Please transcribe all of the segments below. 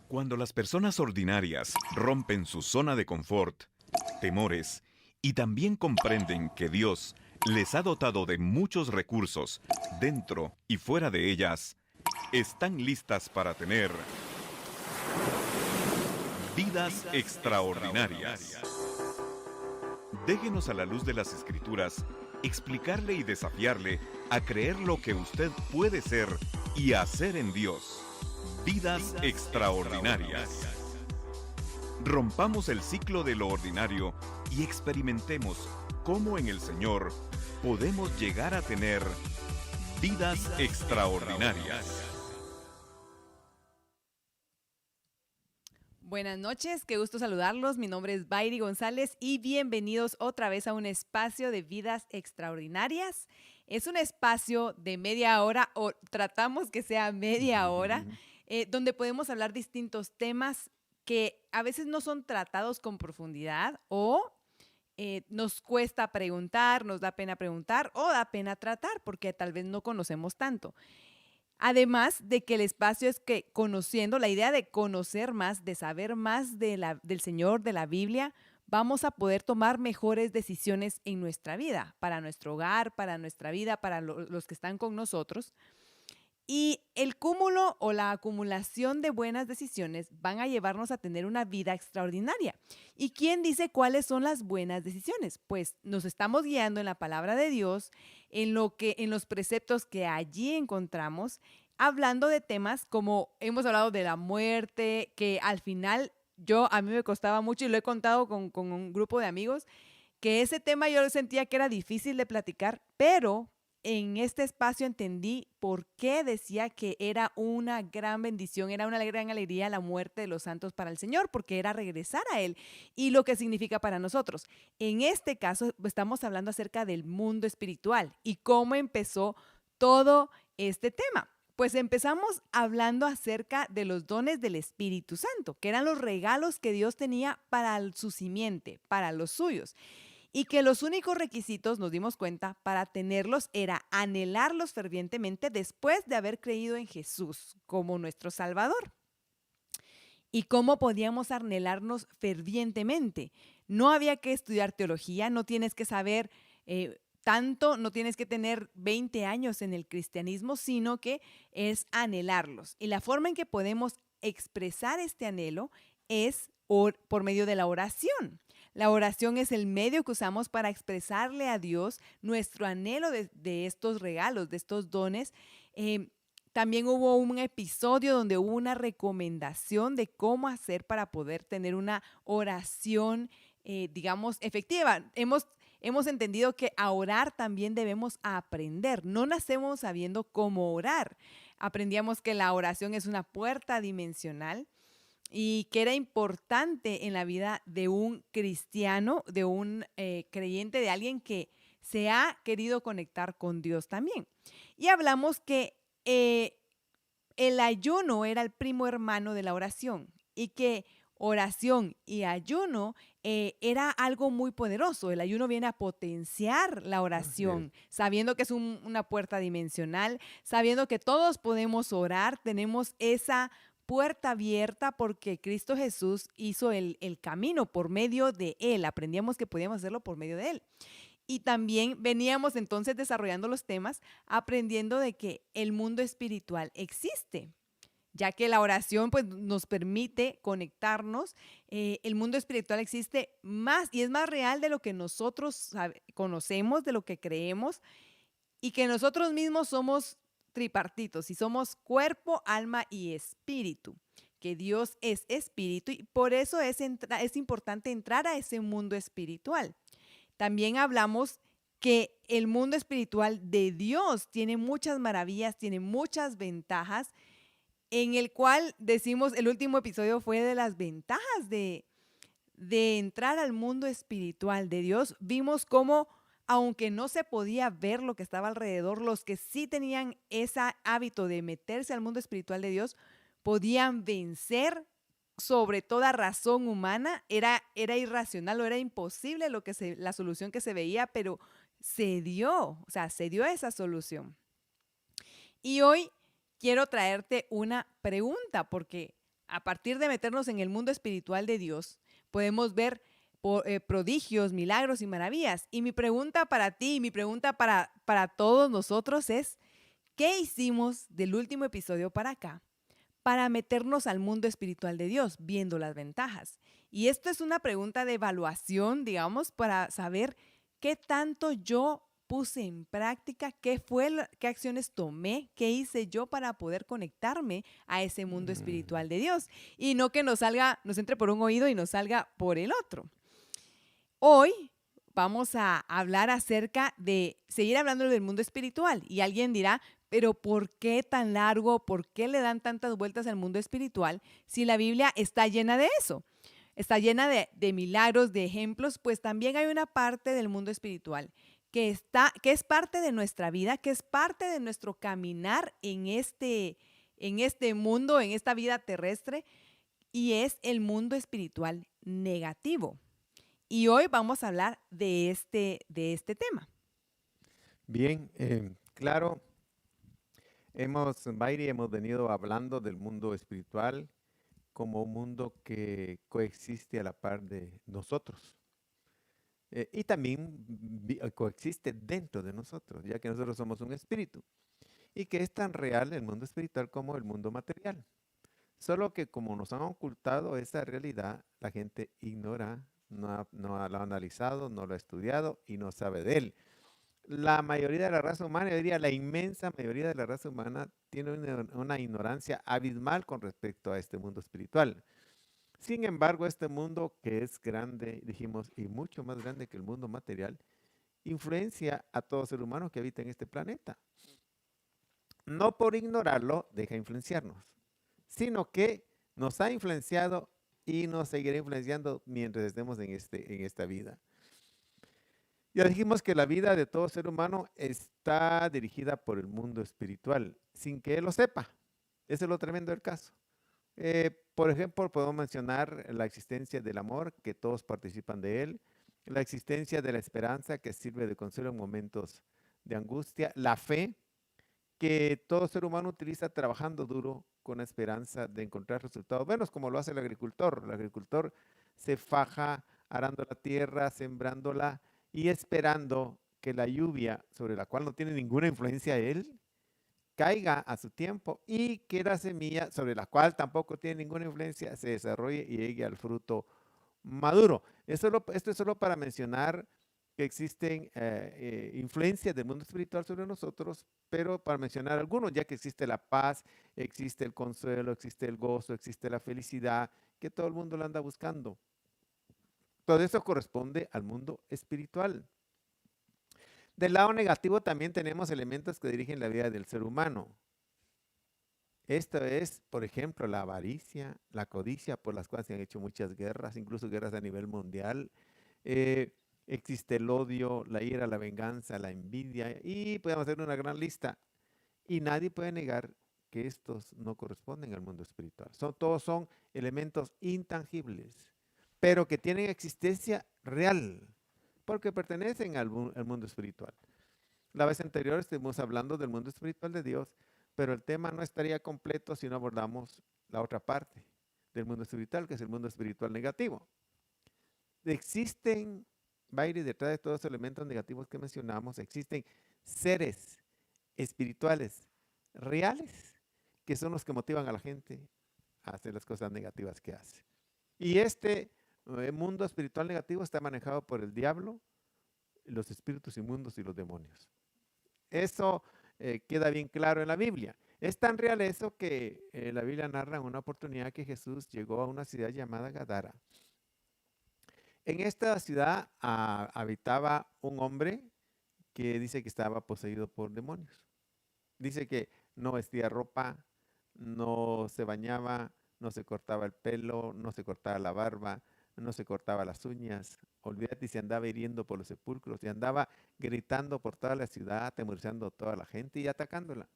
Cuando las personas ordinarias rompen su zona de confort, temores y también comprenden que Dios les ha dotado de muchos recursos dentro y fuera de ellas, están listas para tener vidas extraordinarias. Déjenos a la luz de las Escrituras explicarle y desafiarle a creer lo que usted puede ser y hacer en Dios. Vidas extraordinarias. Rompamos el ciclo de lo ordinario y experimentemos cómo en el Señor podemos llegar a tener vidas extraordinarias. Buenas noches, qué gusto saludarlos. Mi nombre es Bairi González y bienvenidos otra vez a un espacio de vidas extraordinarias. Es un espacio de media hora, o tratamos que sea media hora, donde podemos hablar distintos temas que a veces no son tratados con profundidad o nos cuesta preguntar, nos da pena preguntar o da pena tratar porque tal vez no conocemos tanto. Además de que el espacio es que conociendo, la idea de conocer más, de saber más del Señor, de la Biblia, vamos a poder tomar mejores decisiones en nuestra vida, para nuestro hogar, para nuestra vida, para los que están con nosotros. Y el cúmulo o la acumulación de buenas decisiones van a llevarnos a tener una vida extraordinaria. ¿Y quién dice cuáles son las buenas decisiones? Pues nos estamos guiando en la palabra de Dios, en los preceptos que allí encontramos, hablando de temas como hemos hablado de la muerte, que al final a mí me costaba mucho y lo he contado con un grupo de amigos, que ese tema yo sentía que era difícil de platicar, pero en este espacio entendí por qué decía que era una gran bendición, era una gran alegría la muerte de los santos para el Señor, porque era regresar a Él y lo que significa para nosotros. En este caso estamos hablando acerca del mundo espiritual y cómo empezó todo este tema. Pues empezamos hablando acerca de los dones del Espíritu Santo, que eran los regalos que Dios tenía para su simiente, para los suyos. Y que los únicos requisitos, nos dimos cuenta, para tenerlos era anhelarlos fervientemente después de haber creído en Jesús como nuestro Salvador. ¿Y cómo podíamos anhelarnos fervientemente? No había que estudiar teología, no tienes que saber tanto, no tienes que tener 20 años en el cristianismo, sino que es anhelarlos. Y la forma en que podemos expresar este anhelo es por medio de la oración. La oración es el medio que usamos para expresarle a Dios nuestro anhelo de estos regalos, de estos dones. También hubo un episodio donde hubo una recomendación de cómo hacer para poder tener una oración, digamos, efectiva. Hemos entendido que a orar también debemos aprender. No nacemos sabiendo cómo orar. Aprendíamos que la oración es una puerta dimensional y que era importante en la vida de un cristiano, de un creyente, de alguien que se ha querido conectar con Dios también. Y hablamos que el ayuno era el primo hermano de la oración y que oración y ayuno era algo muy poderoso. El ayuno viene a potenciar la oración, sabiendo que es una puerta dimensional, sabiendo que todos podemos orar, tenemos esa puerta abierta porque Cristo Jesús hizo el camino por medio de Él. Aprendíamos que podíamos hacerlo por medio de Él. Y también veníamos entonces desarrollando los temas, aprendiendo de que el mundo espiritual existe, ya que la oración pues, nos permite conectarnos. El mundo espiritual existe más y es más real de lo que nosotros conocemos, de lo que creemos, y que nosotros mismos somos tripartitos y somos cuerpo, alma y espíritu, que Dios es espíritu y por eso es importante entrar a ese mundo espiritual. También hablamos que el mundo espiritual de Dios tiene muchas maravillas, tiene muchas ventajas, en el cual decimos, el último episodio fue de las ventajas de entrar al mundo espiritual de Dios. Vimos cómo, aunque no se podía ver lo que estaba alrededor, los que sí tenían ese hábito de meterse al mundo espiritual de Dios, podían vencer sobre toda razón humana. Era irracional o era imposible la solución que se veía, pero se dio esa solución. Y hoy quiero traerte una pregunta, porque A partir de meternos en el mundo espiritual de Dios, podemos ver prodigios, milagros y maravillas. Y mi pregunta para ti, mi pregunta para todos nosotros es, ¿qué hicimos del último episodio para acá para meternos al mundo espiritual de Dios, viendo las ventajas? Y esto es una pregunta de evaluación, digamos, para saber qué tanto yo puse en práctica, qué acciones tomé, qué hice yo para poder conectarme a ese mundo espiritual de Dios. Y no que nos entre por un oído y nos salga por el otro. Hoy vamos a hablar acerca de seguir hablando del mundo espiritual. Y alguien dirá, pero ¿por qué tan largo? ¿Por qué le dan tantas vueltas al mundo espiritual si la Biblia está llena de eso? Está llena de milagros, de ejemplos, pues también hay una parte del mundo espiritual que es parte de nuestra vida, que es parte de nuestro caminar en este mundo, en esta vida terrestre, y es el mundo espiritual negativo. Y hoy vamos a hablar de este tema. Bien, claro, Mayri, hemos venido hablando del mundo espiritual como un mundo que coexiste a la par de nosotros. Y también coexiste dentro de nosotros, ya que nosotros somos un espíritu. Y que es tan real el mundo espiritual como el mundo material. Solo que como nos han ocultado esa realidad, la gente ignora, no lo ha analizado, no lo ha estudiado y no sabe de él. La mayoría de la raza humana, yo diría la inmensa mayoría de la raza humana, tiene una ignorancia abismal con respecto a este mundo espiritual. Sin embargo, este mundo que es grande, dijimos, y mucho más grande que el mundo material, influencia a todo ser humano que habita en este planeta. No por ignorarlo deja influenciarnos, sino que nos ha influenciado y nos seguirá influenciando mientras estemos en esta vida. Ya dijimos que la vida de todo ser humano está dirigida por el mundo espiritual, sin que él lo sepa. Eso es lo tremendo del caso. Por ejemplo, podemos mencionar la existencia del amor, que todos participan de él, la existencia de la esperanza, que sirve de consuelo en momentos de angustia, la fe, que todo ser humano utiliza trabajando duro con la esperanza de encontrar resultados buenos, como lo hace el agricultor. El agricultor se faja arando la tierra, sembrándola y esperando que la lluvia, sobre la cual no tiene ninguna influencia él, caiga a su tiempo y que la semilla, sobre la cual tampoco tiene ninguna influencia, se desarrolle y llegue al fruto maduro. Esto es solo para mencionar que existen influencias del mundo espiritual sobre nosotros, pero para mencionar algunos, ya que existe la paz, existe el consuelo, existe el gozo, existe la felicidad, que todo el mundo lo anda buscando. Todo eso corresponde al mundo espiritual. Del lado negativo también tenemos elementos que dirigen la vida del ser humano. Esto es, por ejemplo, la avaricia, la codicia, por las cuales se han hecho muchas guerras, incluso guerras a nivel mundial. Existe el odio, la ira, la venganza, la envidia, y podemos hacer una gran lista. Y nadie puede negar que estos no corresponden al mundo espiritual. Todos son elementos intangibles, pero que tienen existencia real, porque pertenecen al mundo espiritual. La vez anterior estuvimos hablando del mundo espiritual de Dios, pero el tema no estaría completo si no abordamos la otra parte del mundo espiritual, que es el mundo espiritual negativo. Existen, Baile, detrás de todos los elementos negativos que mencionamos, existen seres espirituales reales que son los que motivan a la gente a hacer las cosas negativas que hace. Y este mundo espiritual negativo está manejado por el diablo, los espíritus inmundos y los demonios. Eso queda bien claro en la Biblia. Es tan real eso que la Biblia narra una oportunidad que Jesús llegó a una ciudad llamada Gadara. En esta ciudad habitaba un hombre que dice que estaba poseído por demonios. Dice que no vestía ropa, no se bañaba, no se cortaba el pelo, no se cortaba la barba, no se cortaba las uñas. Olvídate, se andaba hiriendo por los sepulcros y andaba gritando por toda la ciudad, atemorizando a toda la gente y atacándola.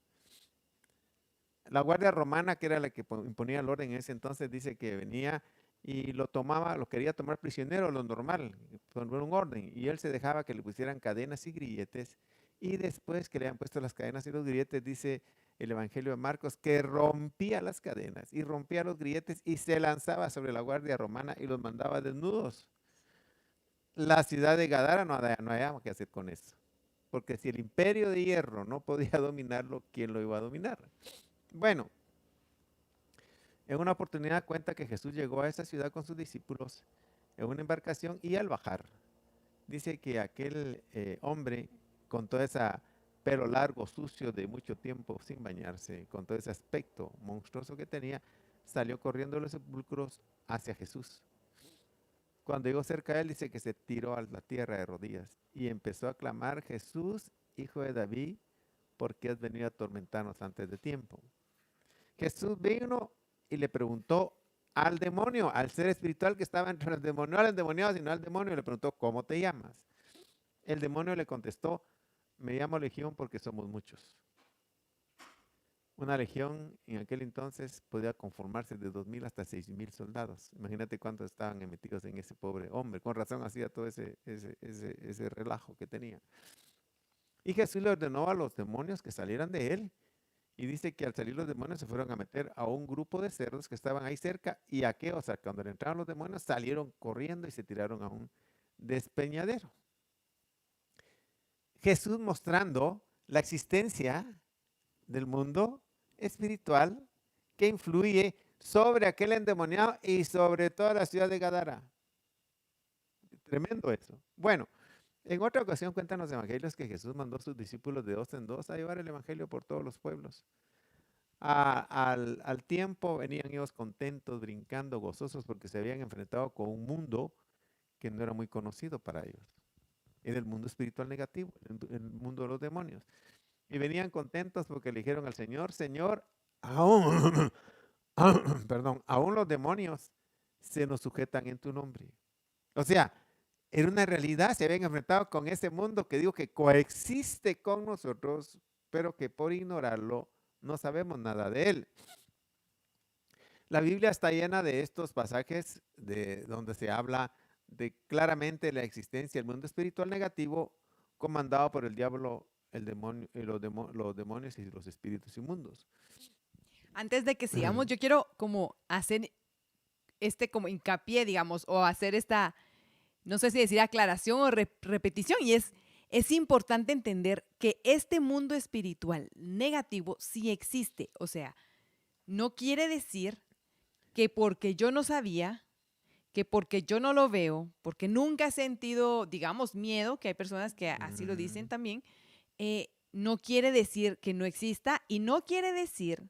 La guardia romana, que era la que imponía el orden en ese entonces, dice que venía y lo tomaba, lo quería tomar prisionero, lo normal, poner un orden. Y él se dejaba que le pusieran cadenas y grilletes. Y después que le han puesto las cadenas y los grilletes, dice, el Evangelio de Marcos, que rompía las cadenas y rompía los grilletes y se lanzaba sobre la guardia romana y los mandaba desnudos. La ciudad de Gadara no había que hacer con eso. Porque si el imperio de hierro no podía dominarlo, ¿quién lo iba a dominar? Bueno, en una oportunidad cuenta que Jesús llegó a esa ciudad con sus discípulos en una embarcación y al bajar, dice que aquel hombre con todo ese pelo largo, sucio de mucho tiempo sin bañarse, con todo ese aspecto monstruoso que tenía, salió corriendo de los sepulcros hacia Jesús. Cuando llegó cerca de él, dice que se tiró a la tierra de rodillas y empezó a clamar: Jesús, hijo de David, ¿por qué has venido a atormentarnos antes de tiempo? Jesús vino y le preguntó al demonio, al ser espiritual que estaba entre los demonios, no al endemoniado, sino al demonio, le preguntó: ¿cómo te llamas? El demonio le contestó: me llamo Legión porque somos muchos. Una legión en aquel entonces podía conformarse de 2,000 hasta 6,000 soldados. Imagínate cuántos estaban metidos en ese pobre hombre. Con razón hacía todo ese relajo que tenía. Y Jesús le ordenó a los demonios que salieran de él. Y dice que al salir los demonios se fueron a meter a un grupo de cerdos que estaban ahí cerca. Y o sea, cuando le entraron los demonios, salieron corriendo y se tiraron a un despeñadero. Jesús mostrando la existencia del mundo espiritual que influye sobre aquel endemoniado y sobre toda la ciudad de Gadara. Tremendo eso. Bueno, en otra ocasión cuentan los evangelios que Jesús mandó a sus discípulos de 2 en 2 a llevar el evangelio por todos los pueblos. Al tiempo venían ellos contentos, brincando, gozosos, porque se habían enfrentado con un mundo que no era muy conocido para ellos. Era el mundo espiritual negativo, el mundo de los demonios. Y venían contentos porque le dijeron al Señor: Señor, aún, aún los demonios se nos sujetan en tu nombre. O sea, era una realidad, se habían enfrentado con ese mundo que digo que coexiste con nosotros, pero que por ignorarlo no sabemos nada de él. La Biblia está llena de estos pasajes donde se habla de claramente la existencia del mundo espiritual negativo comandado por el diablo, el demonio, los demonios y los espíritus inmundos. Antes de que sigamos, yo quiero como hacer como hincapié, digamos, o hacer esta, no sé si decir aclaración o repetición, y es importante entender que este mundo espiritual negativo sí existe. O sea, no quiere decir que porque yo no sabía, que porque yo no lo veo, porque nunca he sentido, digamos, miedo, que hay personas que así lo dicen también, no quiere decir que no exista y no quiere decir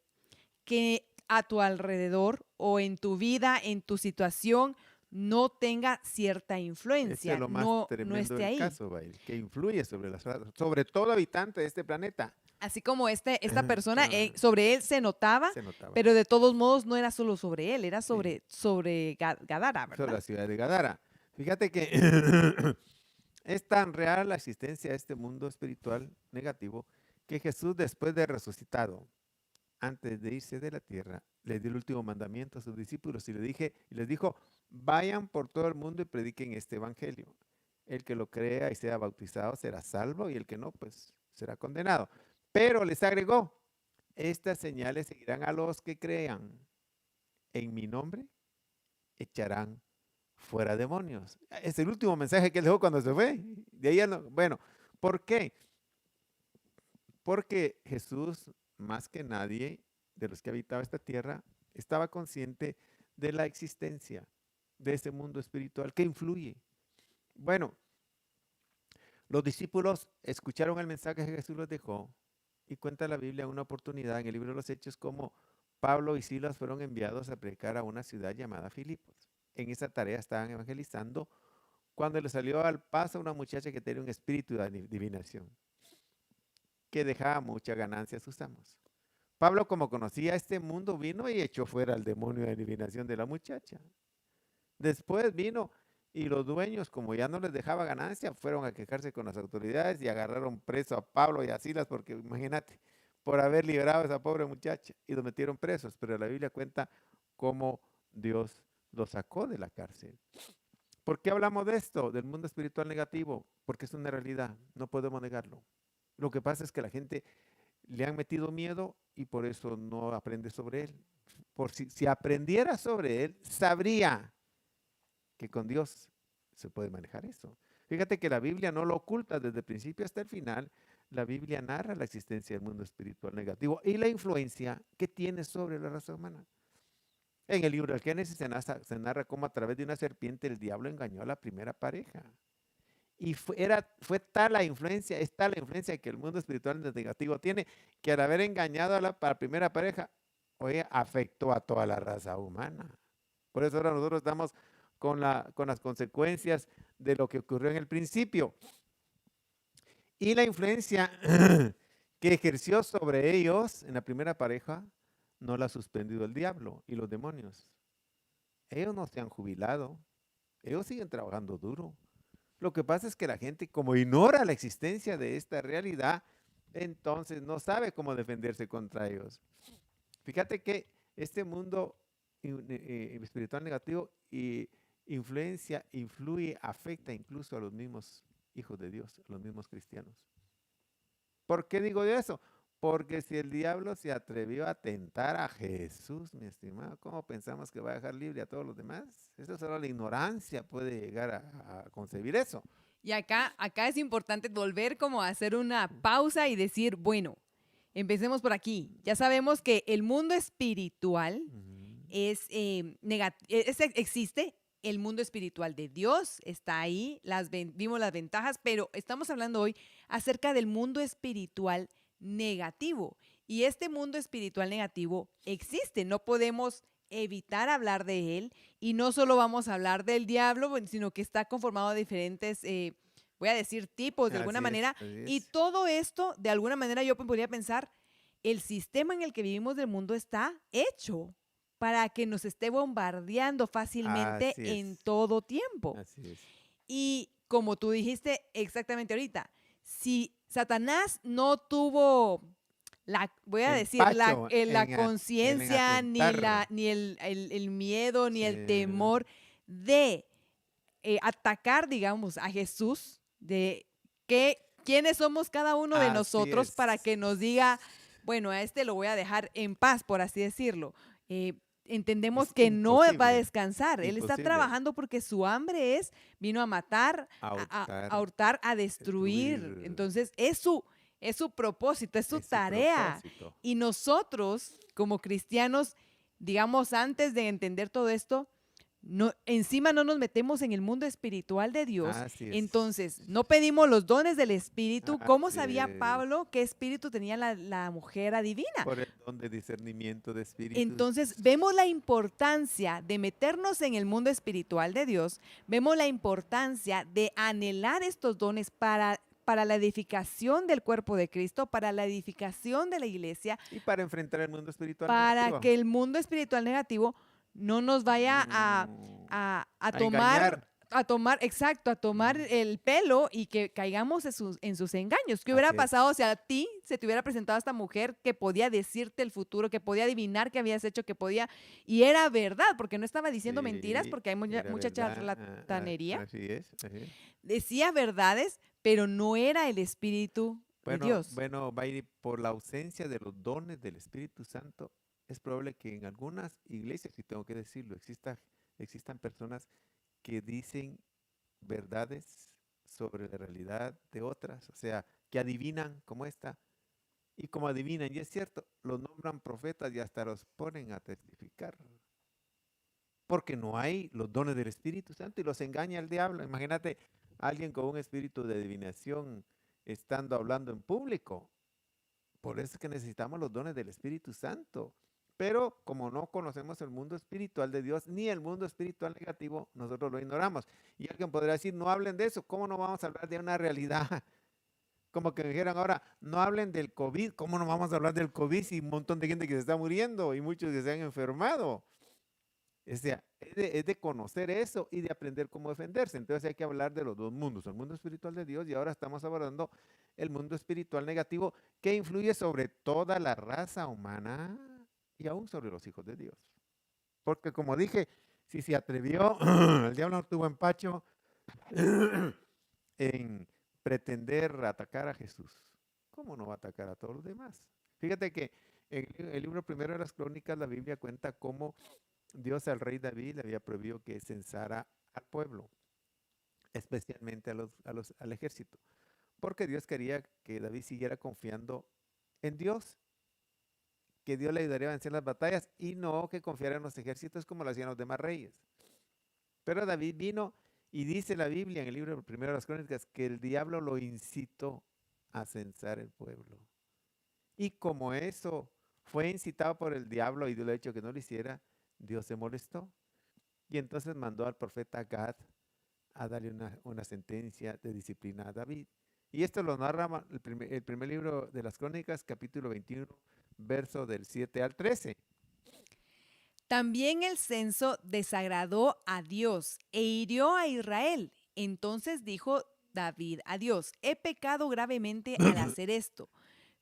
que a tu alrededor o en tu vida, en tu situación, no tenga cierta influencia, Eso es lo más no tremendo esté del ahí. caso, Bail, que influye sobre todo habitante de este planeta. Así como esta persona, sobre él se notaba, Se notaba. pero de todos modos no era solo sobre él, era Sí. sobre Gadara, Sobre ¿verdad? la ciudad de Gadara. Fíjate que es tan real la existencia de este mundo espiritual negativo que Jesús, después de resucitado, antes de irse de la tierra, le dio el último mandamiento a sus discípulos y les dijo: vayan por todo el mundo y prediquen este evangelio. El que lo crea y sea bautizado será salvo, y el que no, pues será condenado. Pero les agregó: estas señales seguirán a los que crean. En mi nombre echarán fuera demonios. Es el último mensaje que él dejó cuando se fue. De ahí no. Bueno, ¿por qué? Porque Jesús, más que nadie de los que habitaba esta tierra, estaba consciente de la existencia de ese mundo espiritual que influye. Bueno, los discípulos escucharon el mensaje que Jesús les dejó, y cuenta la Biblia una oportunidad en el libro de los Hechos como Pablo y Silas fueron enviados a predicar a una ciudad llamada Filipos. En esa tarea estaban evangelizando cuando le salió al paso una muchacha que tenía un espíritu de adivinación, que dejaba mucha ganancia a sus amos. Pablo, como conocía este mundo, vino y echó fuera al demonio de adivinación de la muchacha. Después vino y los dueños, como ya no les dejaba ganancia, fueron a quejarse con las autoridades y agarraron preso a Pablo y a Silas, porque imagínate, por haber liberado a esa pobre muchacha, y los metieron presos. Pero la Biblia cuenta cómo Dios los sacó de la cárcel. ¿Por qué hablamos de esto, del mundo espiritual negativo? Porque es una realidad, no podemos negarlo. Lo que pasa es que la gente le han metido miedo y por eso no aprende sobre él. Por si aprendiera sobre él, sabría que con Dios se puede manejar eso. Fíjate que la Biblia no lo oculta desde el principio hasta el final. La Biblia narra la existencia del mundo espiritual negativo y la influencia que tiene sobre la raza humana. En el libro del Génesis se narra cómo a través de una serpiente el diablo engañó a la primera pareja. Y fue tal la influencia, es tal la influencia que el mundo espiritual negativo tiene, que al haber engañado a la primera pareja, oye, afectó a toda la raza humana. Por eso ahora nosotros estamos con las consecuencias de lo que ocurrió en el principio. Y la influencia que ejerció sobre ellos en la primera pareja, no la ha suspendido el diablo y los demonios. Ellos no se han jubilado, ellos siguen trabajando duro. Lo que pasa es que la gente, como ignora la existencia de esta realidad, entonces no sabe cómo defenderse contra ellos. Fíjate que este mundo espiritual negativo influye, afecta incluso a los mismos hijos de Dios, a los mismos cristianos. ¿Por qué digo eso? Porque si el diablo se atrevió a tentar a Jesús, mi estimado, ¿cómo pensamos que va a dejar libre a todos los demás? Eso solo la ignorancia puede llegar a concebir eso. Y acá es importante volver como a hacer una pausa y decir, bueno, empecemos por aquí. Ya sabemos que el mundo espiritual existe. El mundo espiritual de Dios está ahí, vimos las ventajas, pero estamos hablando hoy acerca del mundo espiritual negativo. Y este mundo espiritual negativo existe, no podemos evitar hablar de él. Y no solo vamos a hablar del diablo, sino que está conformado de diferentes, voy a decir, tipos de alguna manera. Y todo esto, de alguna manera, yo podría pensar, el sistema en el que vivimos del mundo está hecho para que nos esté bombardeando fácilmente en todo tiempo. Así es. Y como tú dijiste exactamente ahorita, si Satanás no tuvo la conciencia, ni el miedo, ni el temor de atacar, digamos, a Jesús, de quiénes somos cada uno de nosotros para que nos diga, bueno, a este lo voy a dejar en paz, por así decirlo. Entendemos que no va a descansar. Él está trabajando porque su hambre vino a matar, a hurtar, a destruir. Entonces, es su propósito, es su tarea. Y nosotros, como cristianos, digamos, antes de entender todo esto, encima no nos metemos en el mundo espiritual de Dios. Entonces, no pedimos los dones del Espíritu. ¿Cómo sabía Pablo qué espíritu tenía la mujer adivina? Por el don de discernimiento de espíritus. Entonces, vemos la importancia de meternos en el mundo espiritual de Dios. Vemos la importancia de anhelar estos dones para la edificación del cuerpo de Cristo, para la edificación de la iglesia. Y para enfrentar el mundo espiritual negativo. Para que el mundo espiritual negativo no nos vaya a tomar el pelo y que caigamos en sus engaños. ¿Qué hubiera pasado si a ti se te hubiera presentado esta mujer que podía decirte el futuro, que podía adivinar qué habías hecho, y era verdad, porque no estaba diciendo mentiras, porque hay mucha charlatanería? Así es. Decía verdades, pero no era el Espíritu de Dios. Bueno, Bairi, por la ausencia de los dones del Espíritu Santo, es probable que en algunas iglesias, y tengo que decirlo, existan personas que dicen verdades sobre la realidad de otras, o sea, que adivinan como esta, y como adivinan, y es cierto, los nombran profetas y hasta los ponen a testificar, porque no hay los dones del Espíritu Santo y los engaña el diablo. Imagínate a alguien con un espíritu de adivinación estando hablando en público. Por eso es que necesitamos los dones del Espíritu Santo. Pero como no conocemos el mundo espiritual de Dios, ni el mundo espiritual negativo, nosotros lo ignoramos. Y alguien podría decir, no hablen de eso, ¿cómo no vamos a hablar de una realidad? Como que me dijeran ahora, no hablen del COVID, ¿cómo no vamos a hablar del COVID si un montón de gente que se está muriendo y muchos que se han enfermado? O sea, es de conocer eso y de aprender cómo defenderse. Entonces hay que hablar de los dos mundos, el mundo espiritual de Dios, y ahora estamos abordando el mundo espiritual negativo que influye sobre toda la raza humana y aún sobre los hijos de Dios. Porque como dije, si se atrevió, el diablo no tuvo empacho en pretender atacar a Jesús, ¿cómo no va a atacar a todos los demás? Fíjate que En el libro primero de las Crónicas, la Biblia cuenta cómo Dios al rey David le había prohibido que censara al pueblo, especialmente al ejército, porque Dios quería que David siguiera confiando en Dios, que Dios le ayudaría a vencer las batallas y no que confiara en los ejércitos como lo hacían los demás reyes. Pero David vino y dice la Biblia en el libro primero de las Crónicas que el diablo lo incitó a censar el pueblo. Y como eso fue incitado por el diablo y Dios le ha dicho que no lo hiciera, Dios se molestó. Y entonces mandó al profeta Gad a darle una sentencia de disciplina a David. Y esto lo narra el primer libro de las Crónicas, capítulo 21, verso del 7 al 13. También el censo desagradó a Dios e hirió a Israel. Entonces dijo David a Dios: he pecado gravemente al hacer esto,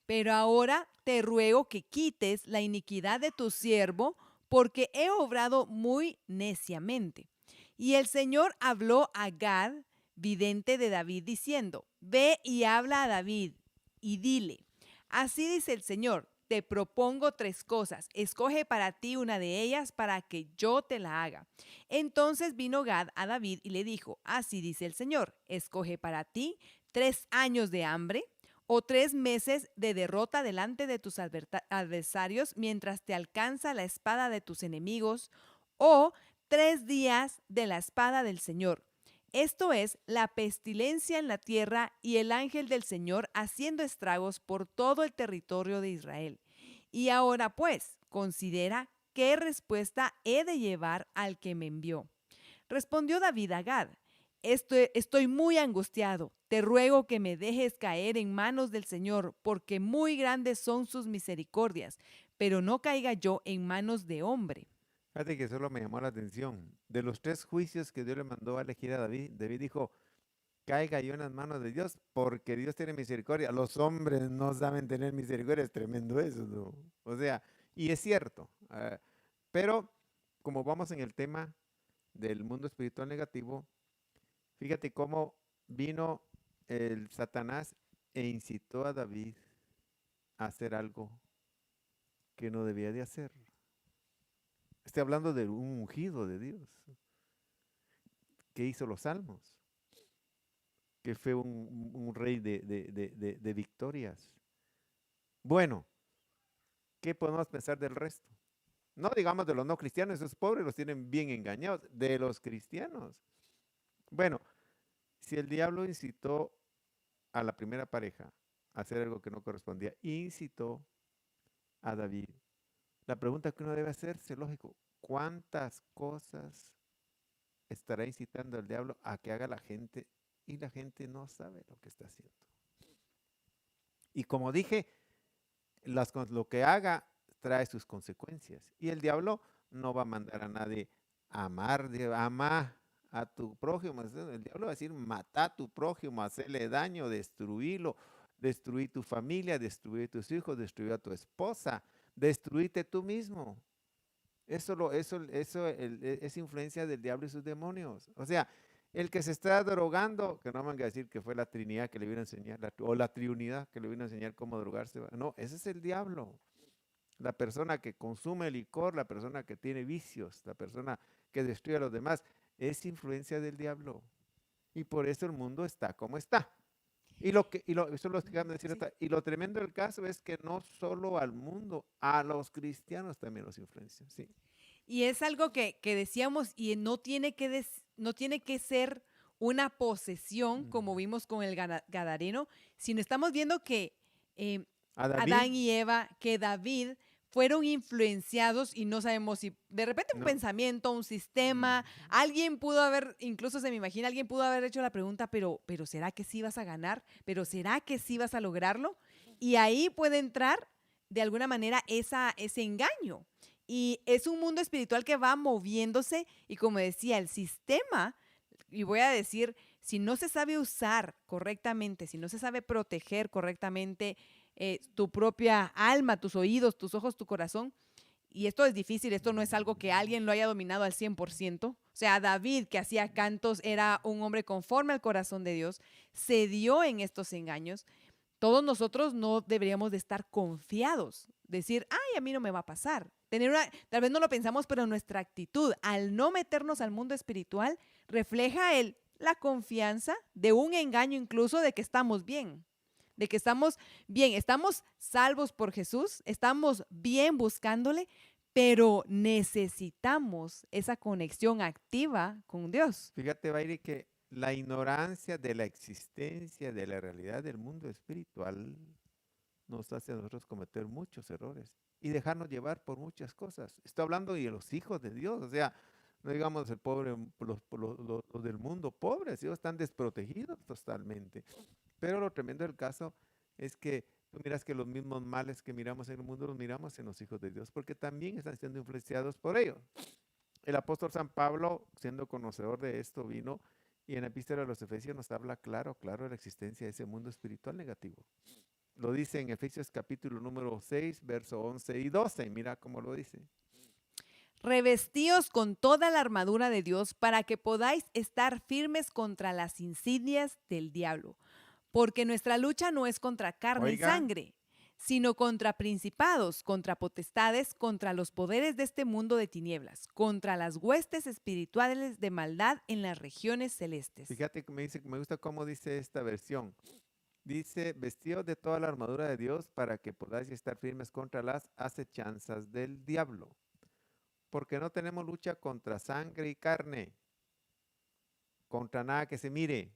pero ahora te ruego que quites la iniquidad de tu siervo, porque he obrado muy neciamente. Y el Señor habló a Gad, vidente de David, diciendo: ve y habla a David y dile: así dice el Señor, te propongo 3 cosas, escoge para ti una de ellas para que yo te la haga. Entonces vino Gad a David y le dijo: así dice el Señor, escoge para ti 3 años de hambre o 3 meses de derrota delante de tus adversarios mientras te alcanza la espada de tus enemigos, o 3 días de la espada del Señor. Esto es la pestilencia en la tierra y el ángel del Señor haciendo estragos por todo el territorio de Israel. Y ahora pues, considera qué respuesta he de llevar al que me envió. Respondió David a Gad: estoy muy angustiado. Te ruego que me dejes caer en manos del Señor, porque muy grandes son sus misericordias, pero no caiga yo en manos de hombre. Fíjate que solo me llamó la atención. De los 3 juicios que Dios le mandó a elegir a David, David dijo: caiga yo en las manos de Dios, porque Dios tiene misericordia. Los hombres no saben tener misericordia, es tremendo eso, ¿no? O sea, y es cierto. Pero como vamos en el tema del mundo espiritual negativo, fíjate cómo vino el Satanás e incitó a David a hacer algo que no debía de hacer. Estoy hablando de un ungido de Dios que hizo los salmos, que fue un rey de victorias. Bueno, ¿qué podemos pensar del resto? No digamos de los no cristianos, esos pobres los tienen bien engañados. De los cristianos. Bueno, si el diablo incitó a la primera pareja a hacer algo que no correspondía, incitó a David, la pregunta que uno debe hacerse, lógico, ¿cuántas cosas estará incitando al diablo a que haga la gente y la gente no sabe lo que está haciendo? Y como dije, lo que haga trae sus consecuencias. Y el diablo no va a mandar a nadie a amar, ama a tu prójimo. El diablo va a decir: mata a tu prójimo, hacerle daño, destruirlo, destruir tu familia, destruir tus hijos, destruir a tu esposa, destruirte tú mismo. Eso es influencia del diablo y sus demonios. O sea, el que se está drogando, que no me van a decir que fue la Trinidad que le vino a enseñar, o la Triunidad que le vino a enseñar cómo drogarse. No, ese es el diablo. La persona que consume licor, la persona que tiene vicios, la persona que destruye a los demás, es influencia del diablo. Y por eso el mundo está como está. Y lo tremendo del caso es que no solo al mundo, a los cristianos también los influencia. Sí. Y es algo que decíamos, y no tiene que ser una posesión, como vimos con el Gadareno, sino estamos viendo que Adán y Eva, que David fueron influenciados, y no sabemos si de repente un pensamiento, un sistema, alguien pudo haber, incluso se me imagina, alguien pudo haber hecho la pregunta: pero ¿será que sí vas a ganar? ¿Pero será que sí vas a lograrlo? Y ahí puede entrar de alguna manera ese engaño. Y es un mundo espiritual que va moviéndose, y como decía, el sistema, y voy a decir, si no se sabe usar correctamente, si no se sabe proteger correctamente tu propia alma, tus oídos, tus ojos, tu corazón, y esto es difícil, esto no es algo que alguien lo haya dominado al 100%. O sea, David, que hacía cantos, era un hombre conforme al corazón de Dios, se dio en estos engaños. Todos nosotros no deberíamos de estar confiados. decir, ay, a mí no me va a pasar. Tal vez no lo pensamos, pero nuestra actitud al no meternos al mundo espiritual refleja la confianza de un engaño incluso de que estamos bien, de que estamos bien, estamos salvos por Jesús, estamos bien buscándole, pero necesitamos esa conexión activa con Dios. Fíjate, Bairi, que la ignorancia de la existencia, de la realidad del mundo espiritual nos hace a nosotros cometer muchos errores y dejarnos llevar por muchas cosas. Estoy hablando de los hijos de Dios, o sea, no digamos el pobre, los del mundo pobres, ellos están desprotegidos totalmente. Pero lo tremendo del caso es que tú miras que los mismos males que miramos en el mundo los miramos en los hijos de Dios, porque también están siendo influenciados por ellos. El apóstol San Pablo, siendo conocedor de esto, vino y en la epístola de los Efesios nos habla claro de la existencia de ese mundo espiritual negativo. Lo dice en Efesios capítulo número 6, verso 11 y 12. Mira cómo lo dice. Revestíos con toda la armadura de Dios para que podáis estar firmes contra las insidias del diablo. Porque nuestra lucha no es contra carne y sangre, sino contra principados, contra potestades, contra los poderes de este mundo de tinieblas, contra las huestes espirituales de maldad en las regiones celestes. Fíjate que me gusta cómo dice esta versión. Dice, vestidos de toda la armadura de Dios para que podáis estar firmes contra las acechanzas del diablo. Porque no tenemos lucha contra sangre y carne, contra nada que se mire,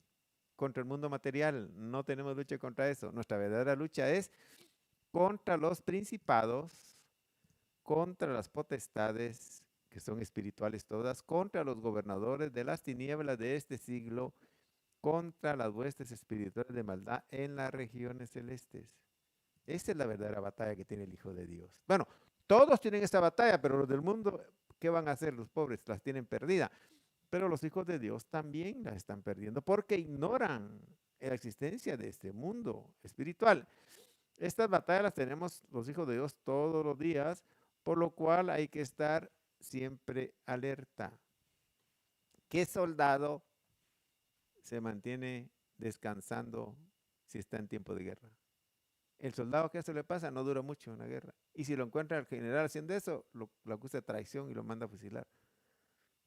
contra el mundo material. No tenemos lucha contra eso. Nuestra verdadera lucha es contra los principados, contra las potestades, que son espirituales todas, contra los gobernadores de las tinieblas de este siglo, contra las huestes espirituales de maldad en las regiones celestes. Esa es la verdadera batalla que tiene el Hijo de Dios. Bueno, todos tienen esta batalla, pero los del mundo, ¿qué van a hacer? Los pobres las tienen perdida. Pero los hijos de Dios también las están perdiendo porque ignoran la existencia de este mundo espiritual. Estas batallas las tenemos los hijos de Dios todos los días, por lo cual hay que estar siempre alerta. ¿Qué soldado se mantiene descansando si está en tiempo de guerra? El soldado que eso le pasa no dura mucho en la guerra. Y si lo encuentra el general haciendo eso, lo acusa de traición y lo manda a fusilar.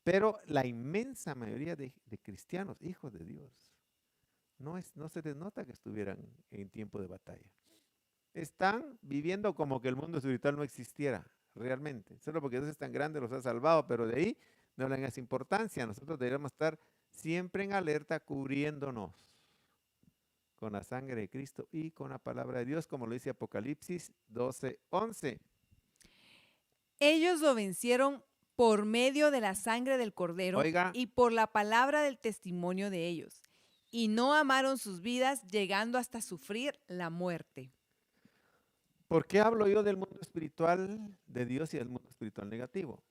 Pero la inmensa mayoría de cristianos, hijos de Dios, no se les nota que estuvieran en tiempo de batalla. Están viviendo como que el mundo espiritual no existiera realmente. Solo porque Dios es tan grande los ha salvado, pero de ahí no le dan esa importancia. Nosotros deberíamos estar siempre en alerta, cubriéndonos con la sangre de Cristo y con la palabra de Dios, como lo dice Apocalipsis 12:11. Ellos lo vencieron por medio de la sangre del Cordero y por la palabra del testimonio de ellos, y no amaron sus vidas, llegando hasta sufrir la muerte. ¿Por qué hablo yo del mundo espiritual de Dios y del mundo espiritual negativo?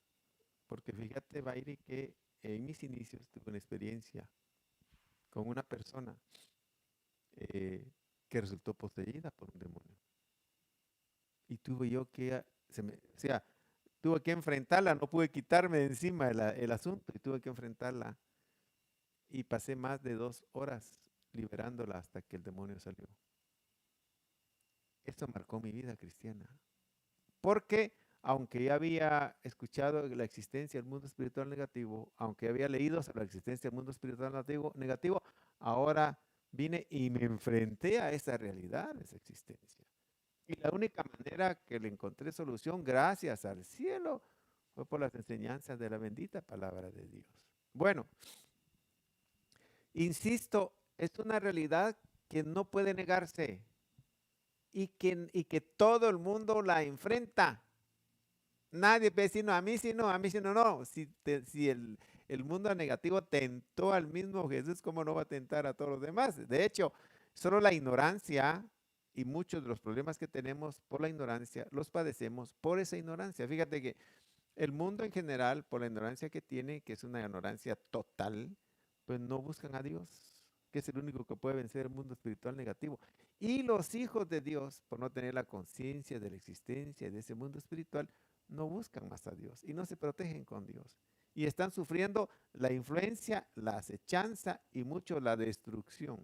Porque fíjate, Bairi, que en mis inicios tuve una experiencia con una persona que resultó poseída por un demonio. Y tuve yo que, tuve que enfrentarla, no pude quitarme de encima el asunto y tuve que enfrentarla. Y pasé más de 2 horas liberándola hasta que el demonio salió. Esto marcó mi vida cristiana. Porque aunque ya había escuchado la existencia del mundo espiritual negativo, aunque había leído sobre la existencia del mundo espiritual negativo, ahora vine y me enfrenté a esa realidad, a esa existencia. Y la única manera que le encontré solución, gracias al cielo, fue por las enseñanzas de la bendita palabra de Dios. Bueno, insisto, es una realidad que no puede negarse y que todo el mundo la enfrenta. Nadie puede decir, no, a mí sí no, a mí sí no, no. Si el mundo negativo tentó al mismo Jesús, ¿cómo no va a tentar a todos los demás? De hecho, solo la ignorancia y muchos de los problemas que tenemos por la ignorancia, los padecemos por esa ignorancia. Fíjate que el mundo en general, por la ignorancia que tiene, que es una ignorancia total, pues no buscan a Dios, que es el único que puede vencer el mundo espiritual negativo. Y los hijos de Dios, por no tener la conciencia de la existencia de ese mundo espiritual, no buscan más a Dios y no se protegen con Dios. Y están sufriendo la influencia, la acechanza y mucho la destrucción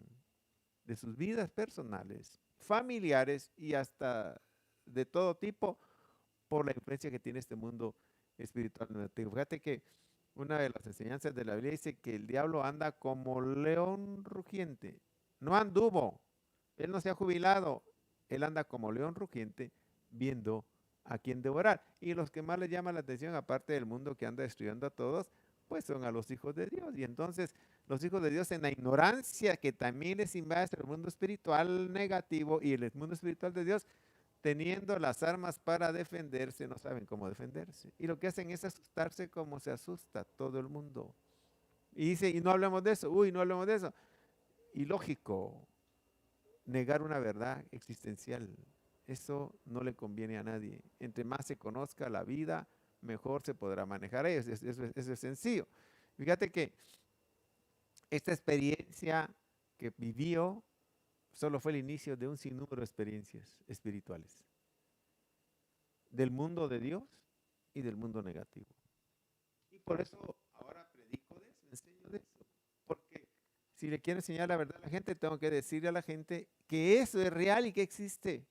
de sus vidas personales, familiares y hasta de todo tipo por la influencia que tiene este mundo espiritual negativo. Fíjate que una de las enseñanzas de la Biblia dice que el diablo anda como león rugiente. No anduvo, él no se ha jubilado, él anda como león rugiente viendo a quién devorar. Y los que más le llaman la atención, aparte del mundo que anda destruyendo a todos, pues son a los hijos de Dios. Y entonces los hijos de Dios, en la ignorancia que también les invade el mundo espiritual negativo y el mundo espiritual de Dios, teniendo las armas para defenderse, no saben cómo defenderse. Y lo que hacen es asustarse como se asusta todo el mundo. Y dice, y no hablemos de eso, no hablemos de eso. Y lógico, negar una verdad existencial, eso no le conviene a nadie. Entre más se conozca la vida, mejor se podrá manejar eso. Eso es sencillo. Fíjate que esta experiencia que vivió solo fue el inicio de un sinnúmero de experiencias espirituales. Del mundo de Dios y del mundo negativo. Y por eso ahora predico de eso, enseño de eso. Porque si le quiero enseñar la verdad a la gente, tengo que decirle a la gente que eso es real y que existe.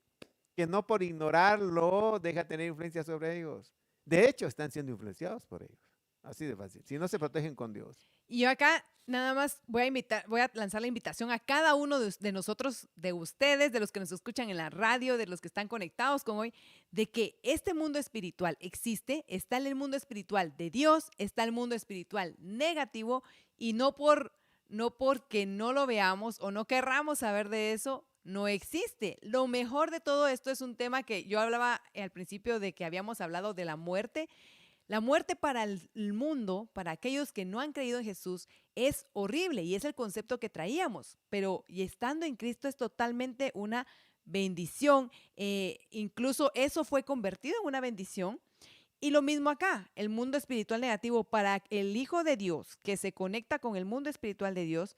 Que no por ignorarlo deja tener influencia sobre ellos. De hecho, están siendo influenciados por ellos. Así de fácil. Si no se protegen con Dios. Y yo acá nada más voy a lanzar la invitación a cada uno de nosotros, de ustedes, de los que nos escuchan en la radio, de los que están conectados con hoy, de que este mundo espiritual existe, está en el mundo espiritual de Dios, está el mundo espiritual negativo, y no porque no lo veamos o no querramos saber de eso, no existe. Lo mejor de todo esto es un tema que yo hablaba al principio de que habíamos hablado de la muerte. La muerte para el mundo, para aquellos que no han creído en Jesús, es horrible y es el concepto que traíamos, pero y estando en Cristo es totalmente una bendición. Incluso eso fue convertido en una bendición. Y lo mismo acá, el mundo espiritual negativo para el Hijo de Dios que se conecta con el mundo espiritual de Dios,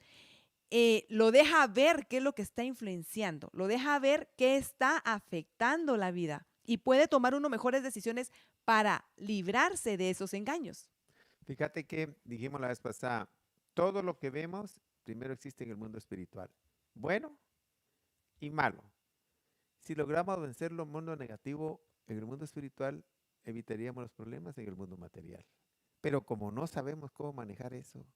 lo deja ver qué es lo que está influenciando, lo deja ver qué está afectando la vida y puede tomar uno mejores decisiones para librarse de esos engaños. Fíjate que dijimos la vez pasada, todo lo que vemos primero existe en el mundo espiritual, bueno y malo. Si logramos vencer el mundo negativo en el mundo espiritual, evitaríamos los problemas en el mundo material. Pero como no sabemos cómo manejar eso,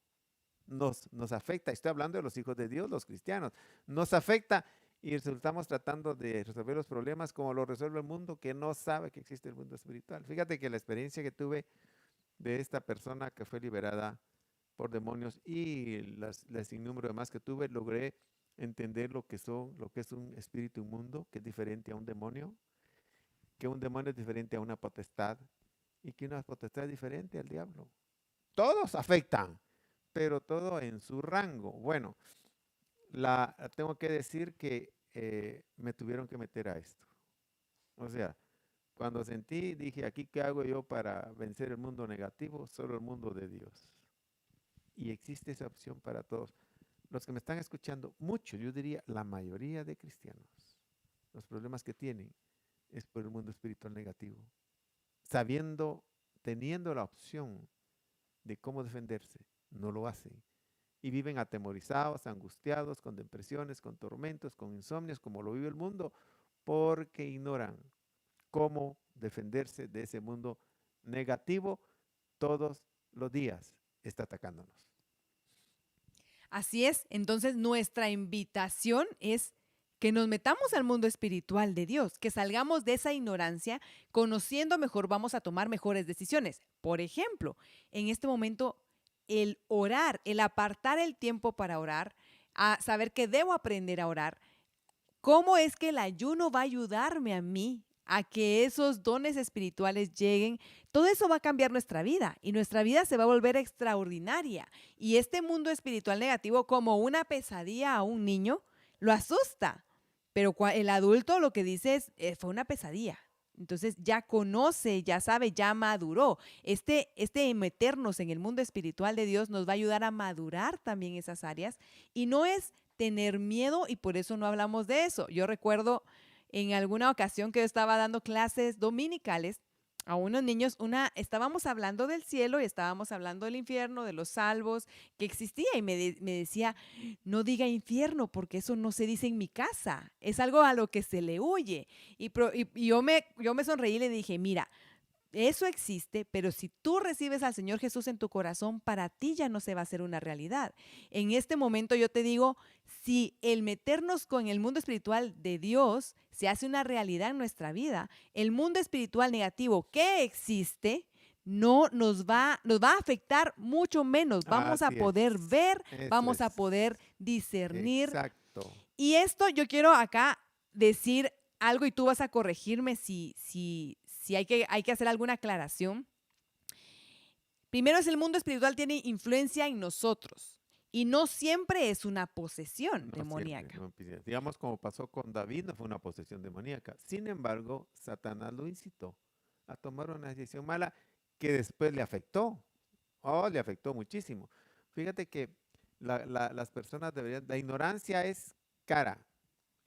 nos afecta. Estoy hablando de los hijos de Dios, los cristianos. Nos afecta y resultamos tratando de resolver los problemas como lo resuelve el mundo que no sabe que existe el mundo espiritual. Fíjate que la experiencia que tuve de esta persona que fue liberada por demonios y las sinnúmero de más que tuve, logré entender lo que es un espíritu inmundo, que es diferente a un demonio, que un demonio es diferente a una potestad y que una potestad es diferente al diablo. Todos afectan, pero todo en su rango. Bueno, tengo que decir que me tuvieron que meter a esto. O sea, cuando sentí, dije, aquí, ¿qué hago yo para vencer el mundo negativo? Solo el mundo de Dios. Y existe esa opción para todos. Los que me están escuchando, muchos, yo diría, la mayoría de cristianos, los problemas que tienen es por el mundo espiritual negativo. Teniendo la opción de cómo defenderse, no lo hacen. Y viven atemorizados, angustiados, con depresiones, con tormentos, con insomnios, como lo vive el mundo, porque ignoran cómo defenderse de ese mundo negativo. Todos los días está atacándonos. Así es, entonces nuestra invitación es que nos metamos al mundo espiritual de Dios, que salgamos de esa ignorancia, conociendo mejor vamos a tomar mejores decisiones. Por ejemplo, en este momento, el orar, el apartar el tiempo para orar, a saber que debo aprender a orar. ¿Cómo es que el ayuno va a ayudarme a mí a que esos dones espirituales lleguen? Todo eso va a cambiar nuestra vida y nuestra vida se va a volver extraordinaria. Y este mundo espiritual negativo, como una pesadilla a un niño, lo asusta. Pero el adulto lo que dice es, fue una pesadilla. Entonces ya conoce, ya sabe, ya maduró. Este meternos en el mundo espiritual de Dios nos va a ayudar a madurar también esas áreas. Y no es tener miedo y por eso no hablamos de eso. Yo recuerdo en alguna ocasión que yo estaba dando clases dominicales a unos niños, estábamos hablando del cielo y estábamos hablando del infierno, de los salvos que existía y me decía, no diga infierno porque eso no se dice en mi casa, es algo a lo que se le huye. Y yo me sonreí y le dije, mira, eso existe, pero si tú recibes al Señor Jesús en tu corazón, para ti ya no se va a hacer una realidad. En este momento yo te digo, si el meternos con el mundo espiritual de Dios se hace una realidad en nuestra vida, el mundo espiritual negativo que existe no nos va a afectar mucho menos. Vamos a Así poder es. ver, Eso vamos a es. poder discernir. Exacto. Y esto yo quiero acá decir algo y tú vas a corregirme si hay que hacer alguna aclaración. Primero es el mundo espiritual tiene influencia en nosotros y no siempre es una posesión No demoníaca. siempre, no, digamos como pasó con David, no fue una posesión demoníaca. Sin embargo, Satanás lo incitó a tomar una decisión mala que después le afectó. Oh, le afectó muchísimo. Fíjate que las personas deberían, la ignorancia es cara.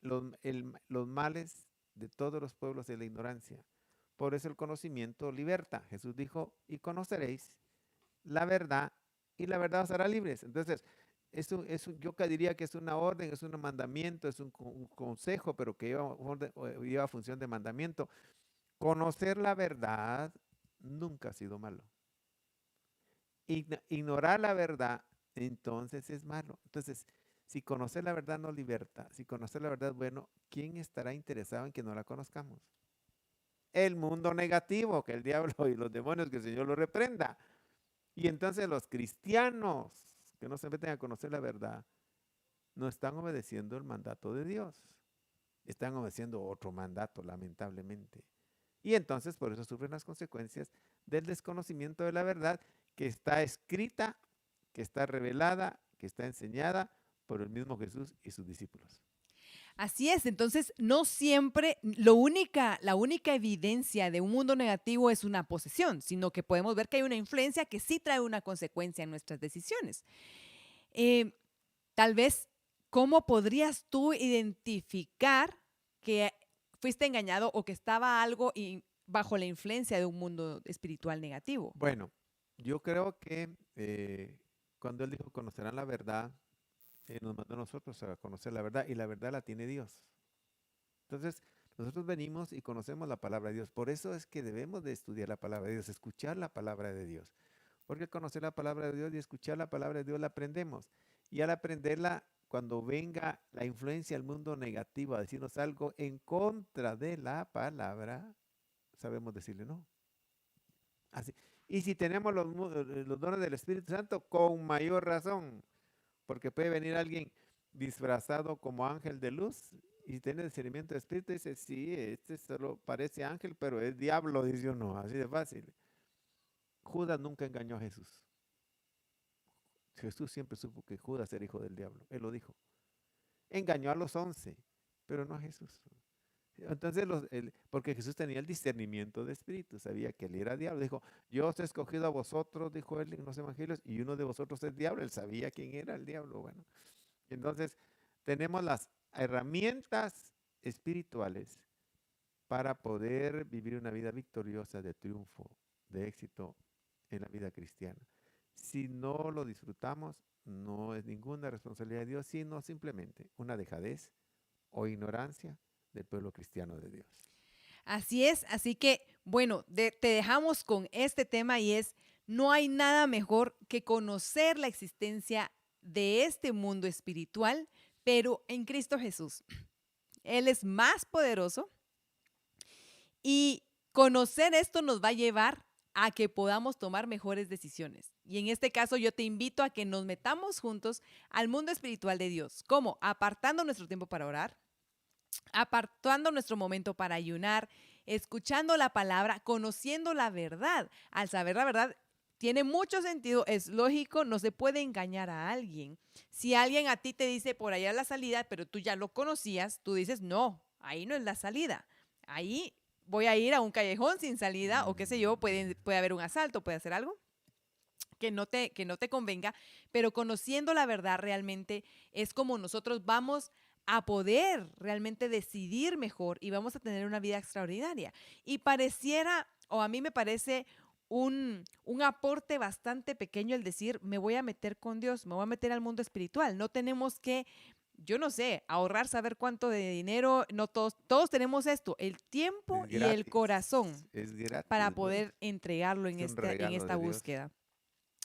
Los males de todos los pueblos es la ignorancia. Por eso el conocimiento liberta. Jesús dijo, y conoceréis la verdad, y la verdad os hará libres. Entonces, yo diría que es una orden, es un mandamiento, es un consejo, pero que lleva función de mandamiento. Conocer la verdad nunca ha sido malo. Ignorar la verdad, entonces es malo. Entonces, si conocer la verdad no liberta, si conocer la verdad, bueno, ¿quién estará interesado en que no la conozcamos? El mundo negativo, que el diablo y los demonios, que el Señor lo reprenda. Y entonces los cristianos que no se meten a conocer la verdad, no están obedeciendo el mandato de Dios. Están obedeciendo otro mandato, lamentablemente. Y entonces por eso sufren las consecuencias del desconocimiento de la verdad que está escrita, que está revelada, que está enseñada por el mismo Jesús y sus discípulos. Así es, entonces no siempre la única evidencia de un mundo negativo es una posesión, sino que podemos ver que hay una influencia que sí trae una consecuencia en nuestras decisiones. Tal vez, ¿cómo podrías tú identificar que fuiste engañado o que estaba algo bajo la influencia de un mundo espiritual negativo? Bueno, yo creo que cuando Él dijo conocerán la verdad, nos mandó a nosotros a conocer la verdad y la verdad la tiene Dios. Entonces, nosotros venimos y conocemos la palabra de Dios. Por eso es que debemos de estudiar la palabra de Dios, escuchar la palabra de Dios. Porque al conocer la palabra de Dios y escuchar la palabra de Dios la aprendemos. Y al aprenderla, cuando venga la influencia del mundo negativo a decirnos algo en contra de la palabra, sabemos decirle no. Así. Y si tenemos los dones del Espíritu Santo, con mayor razón. Porque puede venir alguien disfrazado como ángel de luz y tiene discernimiento de espíritu y dice, sí, este solo parece ángel, pero es diablo, dice uno, así de fácil. Judas nunca engañó a Jesús. Jesús siempre supo que Judas era hijo del diablo, él lo dijo. Engañó a los 11, pero no a Jesús. Entonces, porque Jesús tenía el discernimiento de espíritu, sabía que él era diablo. Dijo, yo os he escogido a vosotros, dijo él en los evangelios, y uno de vosotros es diablo. Él sabía quién era el diablo. Bueno, entonces tenemos las herramientas espirituales para poder vivir una vida victoriosa de triunfo, de éxito en la vida cristiana. Si no lo disfrutamos, no es ninguna responsabilidad de Dios, sino simplemente una dejadez o ignorancia del pueblo cristiano de Dios. Así es, así que bueno, te dejamos con este tema y es, no hay nada mejor que conocer la existencia de este mundo espiritual, pero en Cristo Jesús. Él es más poderoso y conocer esto nos va a llevar a que podamos tomar mejores decisiones. Y en este caso yo te invito a que nos metamos juntos al mundo espiritual de Dios. ¿Cómo? Apartando nuestro tiempo para orar, apartando nuestro momento para ayunar, escuchando la palabra, conociendo la verdad. Al saber la verdad, tiene mucho sentido, es lógico, no se puede engañar a alguien. Si alguien a ti te dice por allá la salida, pero tú ya lo conocías, tú dices, no, ahí no es la salida. Ahí voy a ir a un callejón sin salida o qué sé yo, puede haber un asalto, puede hacer algo que no te convenga, pero conociendo la verdad realmente es como nosotros vamos a poder realmente decidir mejor y vamos a tener una vida extraordinaria. Y pareciera, o a mí me parece un aporte bastante pequeño el decir, me voy a meter con Dios, me voy a meter al mundo espiritual. No tenemos que, yo no sé, ahorrar, saber cuánto de dinero, no todos tenemos esto, el tiempo Es y el gratis, corazón es gratis, para ¿no? poder entregarlo en Es un regalo esta de Dios. búsqueda.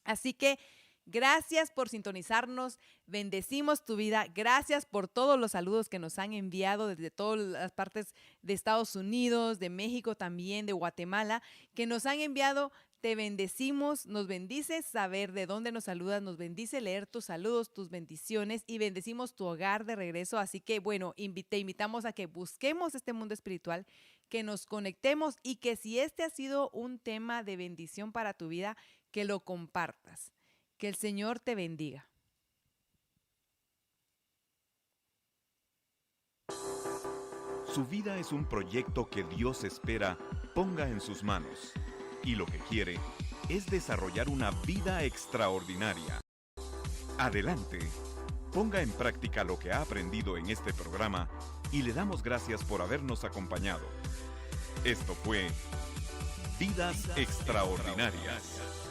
Así que gracias por sintonizarnos, bendecimos tu vida, gracias por todos los saludos que nos han enviado desde todas las partes de Estados Unidos, de México también, de Guatemala, que nos han enviado. Te bendecimos, nos bendice saber de dónde nos saludas, nos bendice leer tus saludos, tus bendiciones y bendecimos tu hogar de regreso. Así que bueno, te invitamos a que busquemos este mundo espiritual, que nos conectemos y que si este ha sido un tema de bendición para tu vida, que lo compartas. Que el Señor te bendiga. Su vida es un proyecto que Dios espera ponga en sus manos. Y lo que quiere es desarrollar una vida extraordinaria. Adelante, ponga en práctica lo que ha aprendido en este programa y le damos gracias por habernos acompañado. Esto fue Vidas Extraordinarias.